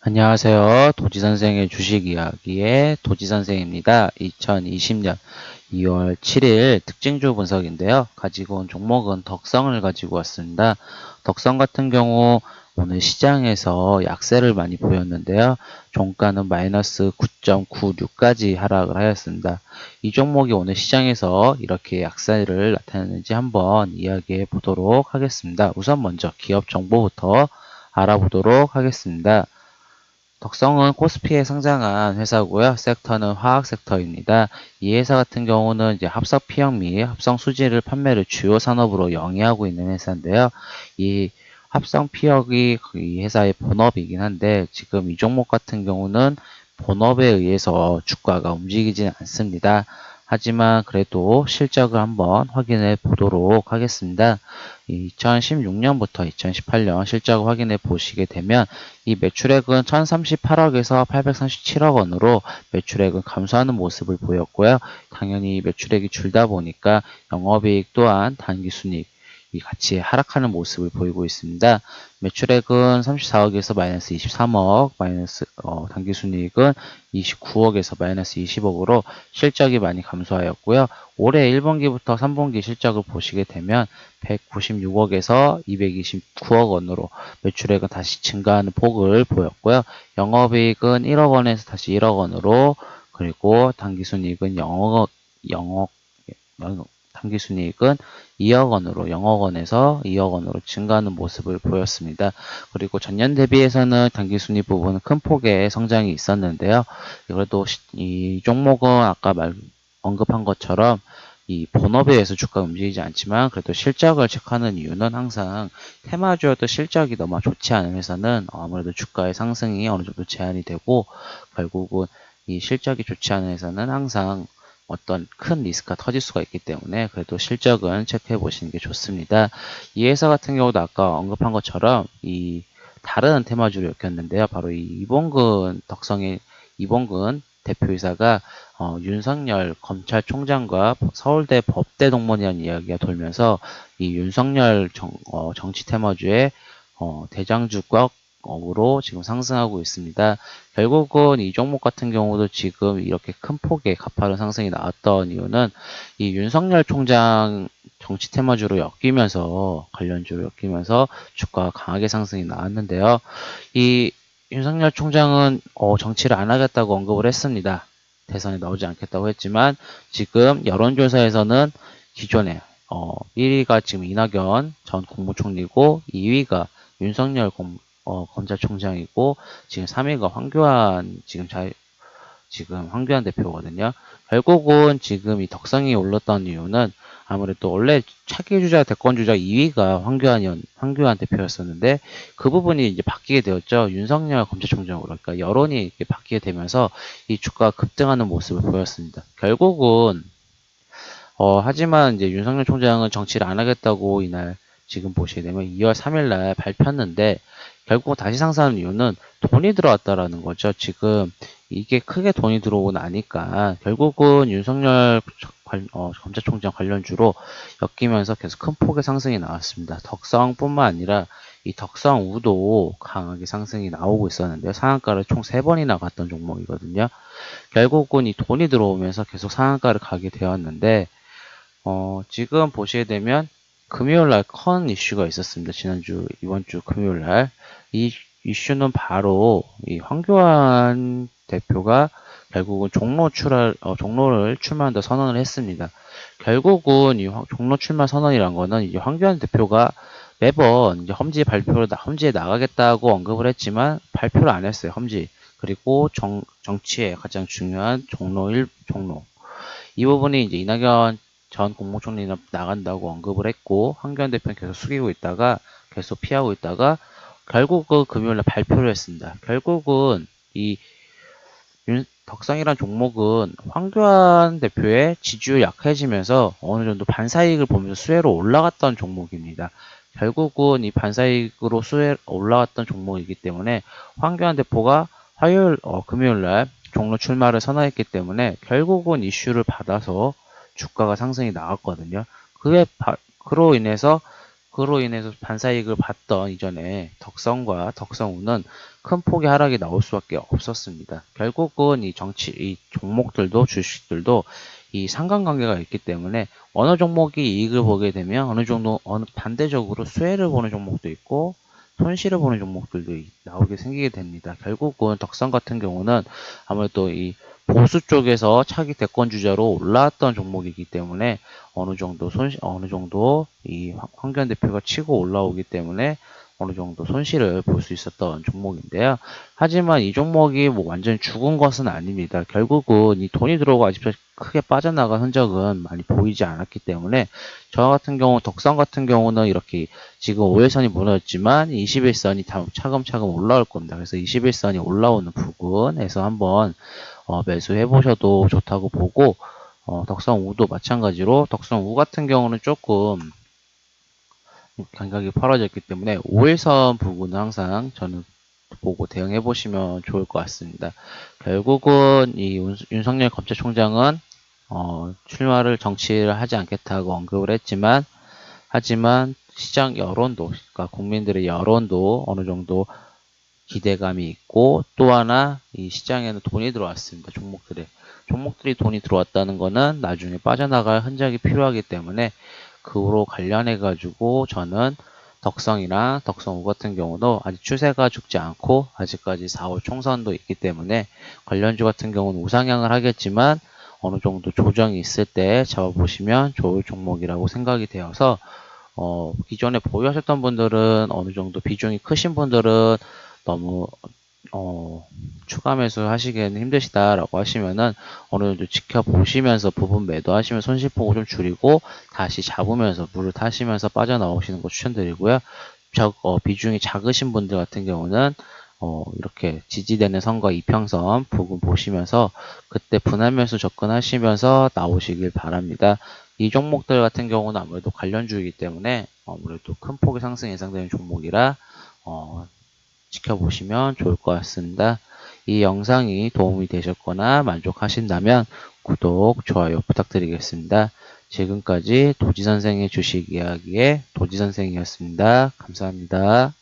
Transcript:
안녕하세요. 도지선생의 주식이야기의 도지선생입니다. 2020년 2월 7일 특징주 분석인데요. 가지고 온 종목은 덕성을 가지고 왔습니다. 덕성 같은 경우 오늘 시장에서 약세를 많이 보였는데요. 종가는 마이너스 9.96까지 하락을 하였습니다. 이 종목이 오늘 시장에서 이렇게 약세를 나타내는지 한번 이야기해 보도록 하겠습니다. 우선 먼저 기업 정보부터 알아보도록 하겠습니다. 덕성은 코스피에 상장한 회사고요. 섹터는 화학 섹터입니다. 이 회사 같은 경우는 이제 합성 피혁 및 합성 수지를 판매를 주요 산업으로 영위하고 있는 회사인데요. 이 합성 피혁이 이 회사의 본업이긴 한데 지금 이 종목 같은 경우는 본업에 의해서 주가가 움직이지는 않습니다. 하지만 그래도 실적을 한번 확인해 보도록 하겠습니다. 2016년부터 2018년 실적을 확인해 보시게 되면 이 매출액은 1038억에서 837억 원으로 매출액은 감소하는 모습을 보였고요. 당연히 매출액이 줄다 보니까 영업이익 또한 단기순이익 이 같이 하락하는 모습을 보이고 있습니다. 매출액은 34억에서 마이너스 23억, 단기순이익은 29억에서 마이너스 20억으로 실적이 많이 감소하였고요. 올해 1분기부터 3분기 실적을 보시게 되면 196억에서 229억 원으로 매출액은 다시 증가하는 폭을 보였고요. 영업이익은 1억 원에서 다시 1억 원으로 그리고 당기순이익은 0억, 당기순이익은 2억 원으로 0억 원에서 2억 원으로 증가하는 모습을 보였습니다. 그리고 전년 대비해서는 당기순이익 부분은 큰 폭의 성장이 있었는데요. 그래도 이 종목은 아까 언급한 것처럼 이 본업에 의해서 주가가 움직이지 않지만 그래도 실적을 체크하는 이유는 항상 테마주여도 실적이 너무 좋지 않은 회사는 아무래도 주가의 상승이 어느 정도 제한이 되고 결국은 이 실적이 좋지 않은 회사는 항상 어떤 큰 리스크가 터질 수가 있기 때문에 그래도 실적은 체크해 보시는 게 좋습니다. 이 회사 같은 경우도 아까 언급한 것처럼 이 다른 테마주를 엮였는데요. 바로 이 이봉근 덕성의 이봉근 대표이사가 윤석열 검찰총장과 서울대 법대 동문이라는 이야기가 돌면서 이 윤석열 정치 테마주의 대장주격으로 지금 상승하고 있습니다. 결국은 이 종목 같은 경우도 지금 이렇게 큰 폭의 가파른 상승이 나왔던 이유는 이 윤석열 총장 정치 테마주로 엮이면서 관련주로 엮이면서 주가가 강하게 상승이 나왔는데요. 이 윤석열 총장은 정치를 안 하겠다고 언급을 했습니다. 대선에 나오지 않겠다고 했지만 지금 여론조사에서는 기존에 1위가 지금 이낙연 전 국무총리고 2위가 윤석열 검찰총장이고 지금 3위가 지금 황교안 대표거든요. 결국은 지금 이 덕성이 올랐던 이유는 아무래도 원래 차기 주자 대권 주자 2위가 황교안 대표였었는데 그 부분이 이제 바뀌게 되었죠. 윤석열 검찰총장으로. 그러니까 여론이 이렇게 바뀌게 되면서 이 주가가 급등하는 모습을 보였습니다. 결국은 하지만 이제 윤석열 총장은 정치를 안 하겠다고 이날 지금 보시게 되면 2월 3일 날 발표했는데 결국 다시 상승하는 이유는 돈이 들어왔다라는 거죠. 지금 이게 크게 돈이 들어오고 나니까 결국은 윤석열 검찰총장 관련주로 엮이면서 계속 큰 폭의 상승이 나왔습니다. 덕성뿐만 아니라 이 덕성우도 강하게 상승이 나오고 있었는데요. 상한가를 총 3번이나 갔던 종목이거든요. 결국은 이 돈이 들어오면서 계속 상한가를 가게 되었는데 지금 보시게 되면 금요일 날 큰 이슈가 있었습니다. 이번 주 금요일 날. 이 이슈는 바로 이 황교안 대표가 결국은 종로를 출마한다 선언을 했습니다. 결국은 이 종로 출마 선언이란 거는 이제 황교안 대표가 매번 이제 험지에 나가겠다고 언급을 했지만 발표를 안 했어요. 험지. 그리고 정치에 가장 중요한 종로. 이 부분이 이제 이낙연 전 국무총리는 나간다고 언급을 했고 황교안 대표는 계속 숙이고 있다가 계속 피하고 있다가 결국은 금요일날 발표를 했습니다. 결국은 이 덕성이란 종목은 황교안 대표의 지지율이 약해지면서 어느 정도 반사이익을 보면서 수혜로 올라갔던 종목입니다. 결국은 이 반사이익으로 올라갔던 종목이기 때문에 황교안 대표가 금요일날 종로 출마를 선언했기 때문에 결국은 이슈를 받아서 주가가 상승이 나왔거든요. 그로 인해서 그로 인해서 반사이익을 봤던 이전에 덕성과 덕성우는 큰 폭의 하락이 나올 수밖에 없었습니다. 결국은 이 종목들도 주식들도 이 상관관계가 있기 때문에 어느 종목이 이익을 보게 되면 어느 반대적으로 수혜를 보는 종목도 있고 손실을 보는 종목들도 나오게 생기게 됩니다. 결국은 덕성 같은 경우는 아무래도 이 보수 쪽에서 차기 대권 주자로 올라왔던 종목이기 때문에 어느 정도 이 황교안 대표가 치고 올라오기 때문에 어느 정도 손실을 볼 수 있었던 종목인데요. 하지만 이 종목이 뭐 완전히 죽은 것은 아닙니다. 결국은 이 돈이 들어오고 아직까지 크게 빠져나간 흔적은 많이 보이지 않았기 때문에 저 같은 경우, 덕성 같은 경우는 이렇게 지금 5일선이 무너졌지만 21선이 차근차근 올라올 겁니다. 그래서 21선이 올라오는 부분에서 한번 매수해 보셔도 좋다고 보고 덕성우도 마찬가지로 덕성우 같은 경우는 조금 감각이 벌어졌기 때문에 5일선 부분은 항상 저는 보고 대응해 보시면 좋을 것 같습니다. 결국은 이 윤석열 검찰총장은 출마를 정치를 하지 않겠다고 언급을 했지만 하지만 시장 여론도 그러니까 국민들의 여론도 어느 정도 기대감이 있고 또 하나 이 시장에는 돈이 들어왔습니다. 종목들이 돈이 들어왔다는 거는 나중에 빠져나갈 흔적이 필요하기 때문에 그로 관련해 가지고 저는 덕성이나 덕성우 같은 경우도 아직 추세가 죽지 않고 아직까지 4월 총선도 있기 때문에 관련주 같은 경우는 우상향을 하겠지만 어느 정도 조정이 있을 때 잡아보시면 좋을 종목이라고 생각이 되어서 기존에 보유하셨던 분들은 어느 정도 비중이 크신 분들은 너무 추가 매수 하시기에는 힘드시다라고 하시면은 어느 정도 지켜보시면서 부분 매도하시면 손실폭을 좀 줄이고 다시 잡으면서 물을 타시면서 빠져나오시는 거 추천드리고요. 비중이 작으신 분들 같은 경우는 이렇게 지지되는 선과 이평선 부분 보시면서 그때 분할 매수 접근하시면서 나오시길 바랍니다. 이 종목들 같은 경우는 아무래도 관련주이기 때문에 아무래도 큰 폭의 상승 예상되는 종목이라 지켜보시면 좋을 것 같습니다. 이 영상이 도움이 되셨거나 만족하신다면 구독, 좋아요 부탁드리겠습니다. 지금까지 도지선생의 주식 이야기의 도지선생이었습니다. 감사합니다.